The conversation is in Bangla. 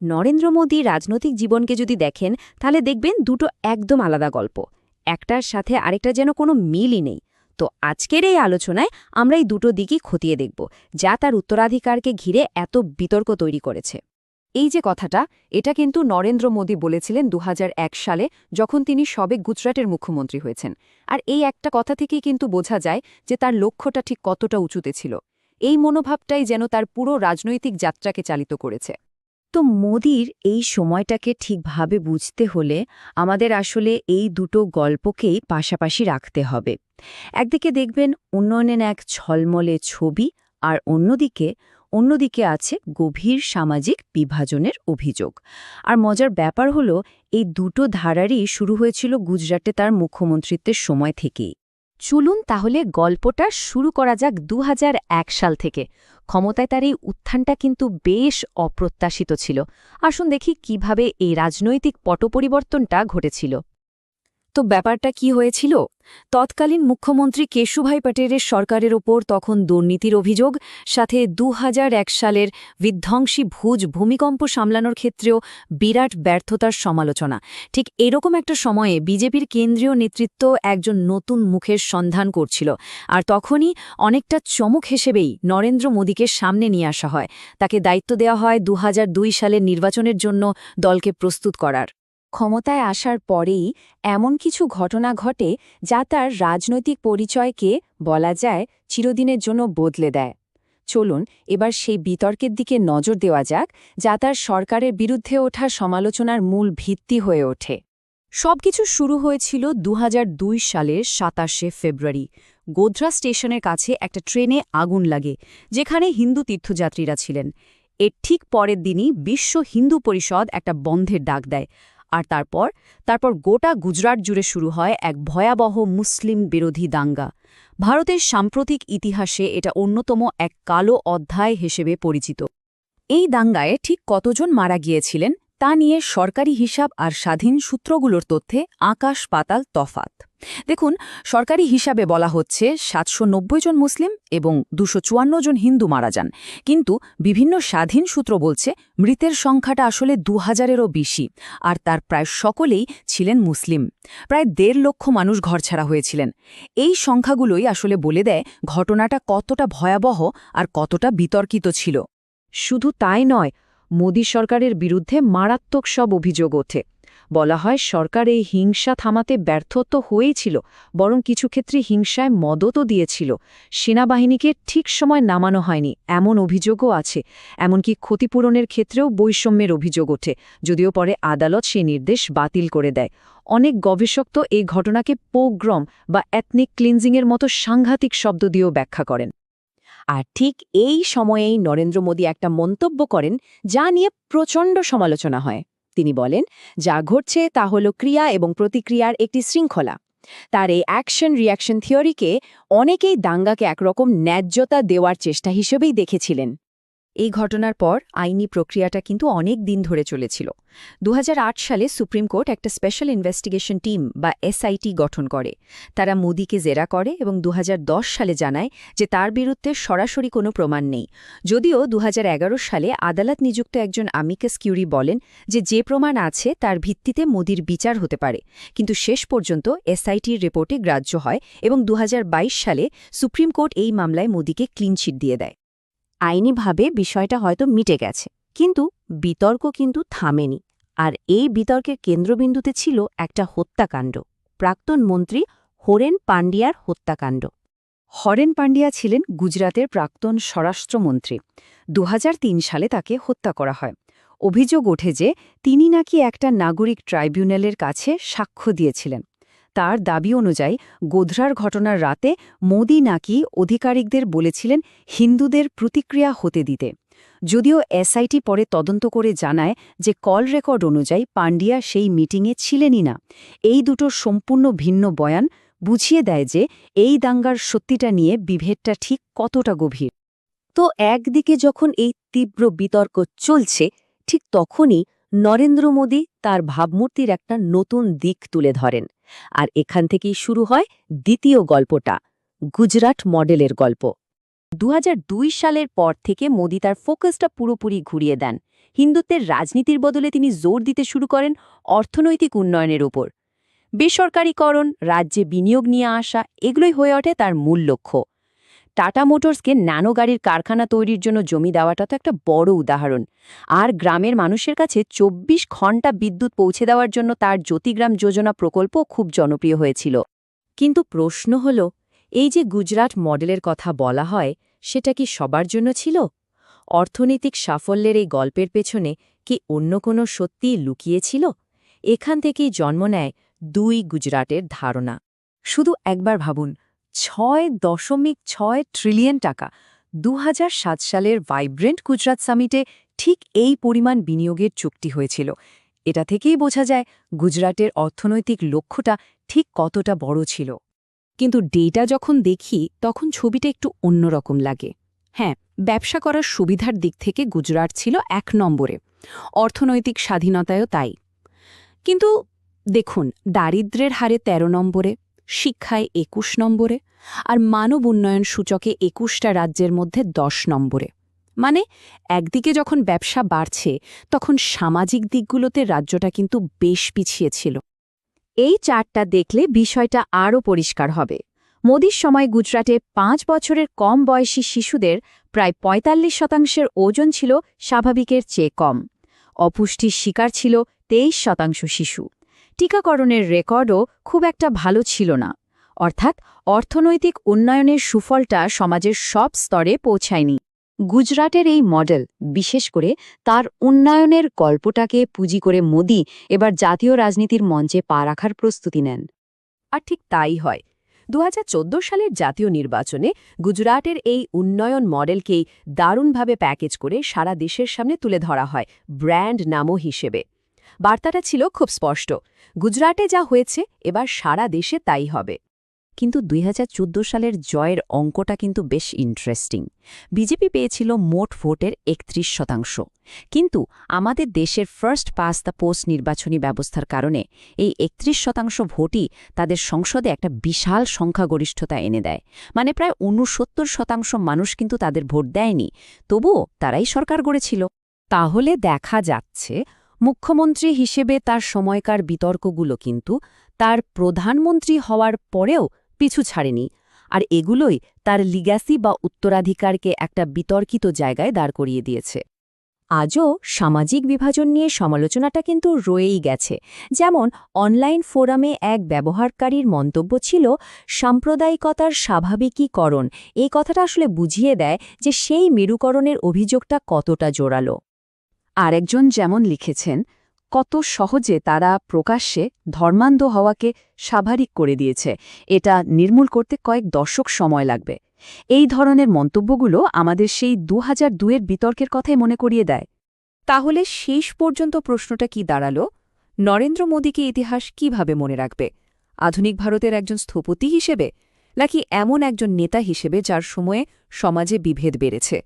নরেন্দ্র মোদী রাজনৈতিক জীবনকে যদি দেখেন তাহলে দেখবেন দুটো একদম আলাদা গল্প, একটার সাথে আরেকটা যেন কোনো মিলই নেই। তো আজকের এই আলোচনায় আমরা এই দুটো দিকই খতিয়ে দেখব, যা তার উত্তরাধিকারকে ঘিরে এত বিতর্ক তৈরি করেছে। এই যে কথাটা, এটা কিন্তু নরেন্দ্র মোদী বলেছিলেন ২০০১ সালে, যখন তিনি সবে গুজরাটের মুখ্যমন্ত্রী হয়েছেন। আর এই একটা কথা থেকেই কিন্তু বোঝা যায় যে তার লক্ষ্যটা ঠিক কতটা উঁচুতে ছিল। এই মনোভাবটাই যেন তার পুরো রাজনৈতিক যাত্রাকে চালিত করেছে। তো মোদির এই সময়টাকে ঠিকভাবে বুঝতে হলে আমাদের আসলে এই দুটো গল্পকেই পাশাপাশি রাখতে হবে। একদিকে দেখবেন উন্নয়নের এক ঝলমলে ছবি, আর অন্যদিকে আছে গভীর সামাজিক বিভাজনের অভিযোগ। আর মজার ব্যাপার হলো, এই দুটো ধারারই শুরু হয়েছিল গুজরাটে তার মুখ্যমন্ত্রিত্বের সময় থেকেই। চলুন তাহলে গল্পটা শুরু করা যাক ২০০১ সাল থেকে। ক্ষমতায় তার এই উত্থানটা কিন্তু বেশ অপ্রত্যাশিত ছিল। আসুন দেখি কিভাবে এই রাজনৈতিক পটপরিবর্তনটা ঘটেছিল। তো ব্যাপারটা কি হয়েছিল? তৎকালীন মুখ্যমন্ত্রী কেশুভাই প্যাটেলের সরকারের ওপর তখন দুর্নীতির অভিযোগ, সাথে ২০০১ সালের বিধ্বংসী ভূমিকম্প সামলানোর ক্ষেত্রেও বিরাট ব্যর্থতার সমালোচনা। ঠিক এরকম একটা সময়ে বিজেপির কেন্দ্রীয় নেতৃত্ব একজন নতুন মুখের সন্ধান করছিল, আর তখনই অনেকটা চমক হিসেবেই নরেন্দ্র মোদীকে সামনে নিয়ে আসা হয়। তাকে দায়িত্ব দেওয়া হয় ২০০২ সালের নির্বাচনের জন্য দলকে প্রস্তুত করার। ক্ষমতায় আসার পরেই এমন কিছু ঘটনা ঘটে যা তার রাজনৈতিক পরিচয়কে বলা যায় চিরদিনের জন্য বদলে দেয়। চলুন এবার সেই বিতর্কের দিকে নজর দেওয়া যাক, যা তার সরকারের বিরুদ্ধে ওঠা সমালোচনার মূল ভিত্তি হয়ে ওঠে। সবকিছু শুরু হয়েছিল ২০০২ সালের ২৭শে ফেব্রুয়ারি। গোধরা স্টেশনের কাছে একটা ট্রেনে আগুন লাগে, যেখানে হিন্দু তীর্থযাত্রীরা ছিলেন। এর ঠিক পরের দিনই বিশ্ব হিন্দু পরিষদ একটা বন্ধের ডাক দেয়। আর তারপর গোটা গুজরাট জুড়ে শুরু হয় এক ভয়াবহ মুসলিম বিরোধী দাঙ্গা। ভারতের সাম্প্রতিক ইতিহাসে এটা অন্যতম এক কালো অধ্যায় হিসেবে পরিচিত। এই দাঙ্গায় ঠিক কতজন মারা গিয়েছিলেন তা নিয়ে সরকারি হিসাব আর স্বাধীন সূত্রগুলোর তথ্যে আকাশ পাতাল তফাত। দেখুন, সরকারি হিসাবে বলা হচ্ছে ৭৯০ জন মুসলিম এবং ২৫৪ জন হিন্দু মারা যান, কিন্তু বিভিন্ন স্বাধীন সূত্র বলছে মৃতের সংখ্যাটা আসলে ২০০০-এরও বেশি, আর তার প্রায় সকলেই ছিলেন মুসলিম। প্রায় ১.৫ লক্ষ মানুষ ঘরছাড়া হয়েছিলেন। এই সংখ্যাগুলোই আসলে বলে দেয় ঘটনাটা কতটা ভয়াবহ আর কতটা বিতর্কিত ছিল। শুধু তাই নয়, মোদী সরকারের বিরুদ্ধে মারাত্মক সব অভিযোগ ওঠে। বলা হয় সরকার এই হিংসা থামাতে ব্যর্থ তো হয়েছিল, বরং কিছু ক্ষেত্রে হিংসায় মদতও দিয়েছিল। সেনাবাহিনীকে ঠিক সময় নামানো হয়নি এমন অভিযোগও আছে। এমনকি ক্ষতিপূরণের ক্ষেত্রেও বৈষম্যের অভিযোগ ওঠে, যদিও পরে আদালত সেই নির্দেশ বাতিল করে দেয়। অনেক গবেষক তো এই ঘটনাকে পোগ্রম বা এথনিক ক্লিনজিংয়ের মতো সাংঘাতিক শব্দ দিয়েও ব্যাখ্যা করেন। আর ঠিক এই সময়েই নরেন্দ্র মোদী একটা মন্তব্য করেন, যা নিয়ে প্রচণ্ড সমালোচনা হয়। তিনি বলেন, যা ঘটছে তা হল ক্রিয়া এবং প্রতিক্রিয়ার একটি শৃঙ্খলা। তার এই অ্যাকশন রিয়াকশন থিওরিকে অনেকেই দাঙ্গাকে একরকম ন্যায্যতা দেওয়ার চেষ্টা হিসেবেই দেখেছিলেন। এই ঘটনার পর আইনি প্রক্রিয়াটা কিন্তু অনেক দিন ধরে চলেছিল। ২০০৮ সালে সুপ্রিম কোর্ট একটা স্পেশাল ইনভেস্টিগেশন টিম বা এসআইটি গঠন করে। তারা মোদীকে জেরা করে এবং ২০১০ সালে জানায় যে তার বিরুদ্ধে সরাসরি কোনো প্রমাণ নেই। যদিও ২০১১ সালে আদালত নিযুক্ত একজন আমিকাস কিউরি বলেন যে প্রমাণ আছে তার ভিত্তিতে মোদীর বিচার হতে পারে, কিন্তু শেষ পর্যন্ত এসআইটির রিপোর্টে গ্রাহ্য হয় এবং ২০২২ সালে সুপ্রিম কোর্ট এই মামলায় মোদীকে ক্লিনচিট দিয়ে দেয়। আইনিভাবে বিষয়টা হয়তো মিটে গেছে, কিন্তু বিতর্ক কিন্তু থামেনি। আর এই বিতর্কের কেন্দ্রবিন্দুতে ছিল একটা হত্যাকাণ্ড, প্রাক্তন মন্ত্রী হরেন পান্ডিয়ার হত্যাকাণ্ড। হরেন পান্ডিয়া ছিলেন গুজরাতের প্রাক্তন স্বরাষ্ট্রমন্ত্রী। ২০০৩ সালে তাকে হত্যা করা হয়। অভিযোগ ওঠে যে তিনি নাকি একটা নাগরিক ট্রাইব্যুনালের কাছে সাক্ষ্য দিয়েছিলেন। তার দাবি অনুযায়ী গোধরার ঘটনার রাতে মোদী নাকি আধিকারিকদের বলেছিলেন হিন্দুদের প্রতিক্রিয়া হতে দিতে। যদিও এসআইটি পরে তদন্ত করে জানায় যে কল রেকর্ড অনুযায়ী পান্ডিয়া সেই মিটিংয়ে ছিলেনই না। এই দুটো সম্পূর্ণ ভিন্ন বয়ান বুঝিয়ে দেয় যে এই দাঙ্গার সত্যিটা নিয়ে বিভেদটা ঠিক কতটা গভীর। তো একদিকে যখন এই তীব্র বিতর্ক চলছে, ঠিক তখনই নরেন্দ্র মোদী তার ভাবমূর্তির একটা নতুন দিক তুলে ধরেন। আর এখান থেকেই শুরু হয় দ্বিতীয় গল্পটা, গুজরাট মডেলের গল্প। ২০০২ সালের পর থেকে মোদী তার ফোকাসটা পুরোপুরি ঘুরিয়ে দেন। হিন্দুত্বের রাজনীতির বদলে তিনি জোর দিতে শুরু করেন অর্থনৈতিক উন্নয়নের উপর। বেসরকারীকরণ, রাজ্যে বিনিয়োগ নিয়ে আসা, এগুলোই হয়ে ওঠে তার মূল লক্ষ্য। টাটা মোটরসকে ন্যানো গাড়ির কারখানা তৈরির জন্য জমি দেওয়াটা তো একটা বড় উদাহরণ। আর গ্রামের মানুষের কাছে ২৪ ঘণ্টা বিদ্যুৎ পৌঁছে দেওয়ার জন্য তার জ্যোতিগ্রাম যোজনা প্রকল্প খুব জনপ্রিয় হয়েছিল। কিন্তু প্রশ্ন হল, এই যে গুজরাট মডেলের কথা বলা হয়, সেটা কি সবার জন্য ছিল? অর্থনৈতিক সাফল্যের এই গল্পের পেছনে কি অন্য কোনো সত্যিই লুকিয়েছিল? এখান থেকেই জন্ম নেয় ২ গুজরাটের ধারণা। শুধু একবার ভাবুন, ৬.৬ ট্রিলিয়ন টাকা ২০০৭ সালের ভাইব্রেন্ট গুজরাট সামিটে ঠিক এই পরিমাণ বিনিয়োগের চুক্তি হয়েছিল। এটা থেকেই বোঝা যায় গুজরাটের অর্থনৈতিক লক্ষ্যটা ঠিক কতটা বড় ছিল। কিন্তু ডেটা যখন দেখি তখন ছবিটা একটু অন্যরকম লাগে। হ্যাঁ, ব্যবসা করার সুবিধার দিক থেকে গুজরাট ছিল ১ নম্বরে, অর্থনৈতিক স্বাধীনতায়ও তাই। কিন্তু দেখুন, দারিদ্র্যের হারে ১৩ নম্বরে, শিক্ষায় ২১ নম্বরে, আর মানব উন্নয়ন সূচকে ২১টা রাজ্যের মধ্যে ১০ নম্বরে। মানে একদিকে যখন ব্যবসা বাড়ছে, তখন সামাজিক দিকগুলোতে রাজ্যটা কিন্তু বেশ পিছিয়ে ছিল। এই চার্টটা দেখলে বিষয়টা আরও পরিষ্কার হবে। মোদির সময় গুজরাটে ৫ বছরের কম বয়সী শিশুদের প্রায় ৪৫% ওজন ছিল স্বাভাবিকের চেয়ে কম। অপুষ্টির শিকার ছিল ২৩% শিশু। টিকাকরণের রেকর্ডও খুব একটা ভালো ছিল না। অর্থাৎ অর্থনৈতিক উন্নয়নের সুফলটা সমাজের সব স্তরে পৌঁছায়নি। গুজরাটের এই মডেল, বিশেষ করে তার উন্নয়নের গল্পটাকে পুঁজি করে মোদি এবার জাতীয় রাজনীতির মঞ্চে পা রাখার প্রস্তুতি নেন। আর ঠিক তাই হয়। ২০১৪ সালের জাতীয় নির্বাচনে গুজরাটের এই উন্নয়ন মডেলকেই দারুণভাবে প্যাকেজ করে সারা দেশের সামনে তুলে ধরা হয় ব্র্যান্ড নামও হিসেবে। বার্তাটা ছিল খুব স্পষ্ট, গুজরাটে যা হয়েছে এবার সারা দেশে তাই হবে। কিন্তু ২০১৪ সালের জয়ের অঙ্কটা কিন্তু বেশ ইন্টারেস্টিং। বিজেপি পেয়েছিল মোট ভোটের ৩১%। কিন্তু আমাদের দেশের ফার্স্ট পাস দ্য পোস্ট নির্বাচনী ব্যবস্থার কারণে এই ৩১% ভোটই তাদের সংসদে একটা বিশাল সংখ্যাগরিষ্ঠতা এনে দেয়। মানে প্রায় ৬৯% মানুষ কিন্তু তাদের ভোট দেয়নি, তবুও তারাই সরকার গড়েছিল। তাহলে দেখা যাচ্ছে মুখ্যমন্ত্রী হিসেবে তার সময়কার বিতর্কগুলো কিন্তু তার প্রধানমন্ত্রী হওয়ার পরেও পিছু ছাড়েনি, আর এগুলোই তার লিগ্যাসি বা উত্তরাধিকারকে একটা বিতর্কিত জায়গায় দাঁড় করিয়ে দিয়েছে। আজও সামাজিক বিভাজন নিয়ে সমালোচনাটা কিন্তু রয়েই গেছে। যেমন অনলাইন ফোরামে এক ব্যবহারকারীর মন্তব্য ছিল, সাম্প্রদায়িকতার স্বাভাবিকীকরণ। এই কথাটা আসলে বুঝিয়ে দেয় যে সেই মেরুকরণের অভিযোগটা কতটা জোরালো। আরেকজন যেমন লিখেছেন, কত সহজে তারা প্রকাশ্যে ধর্মান্ধ হওয়াকে স্বাভাবিক করে দিয়েছে, এটা নির্মূল করতে কয়েক দশক সময় লাগবে। এই ধরনের মন্তব্যগুলো আমাদের সেই ২০০২-এর বিতর্কের কথাই মনে করিয়ে দেয়। তাহলে শেষ পর্যন্ত প্রশ্নটা কি দাঁড়ালো? নরেন্দ্র মোদীকে ইতিহাস কিভাবে মনে রাখবে? আধুনিক ভারতের একজন স্থপতি হিসেবে, নাকি এমন একজন নেতা হিসেবে যার সময়ে সমাজে বিভেদ বেড়েছে?